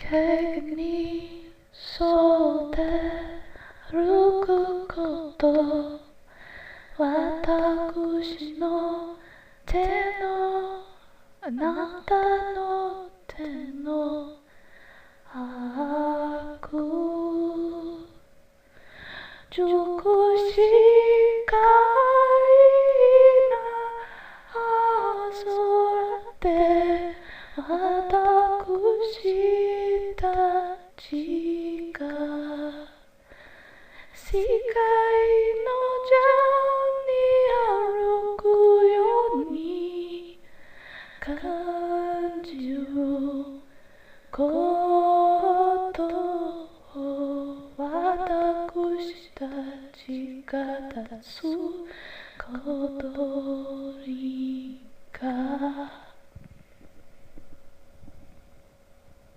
景に沿って歩くこと私の手のあなたの手のaku cukup sekali azorate wataku shita jika sekai no jani aruku yoni kanjiruことを私たちが出す小鳥が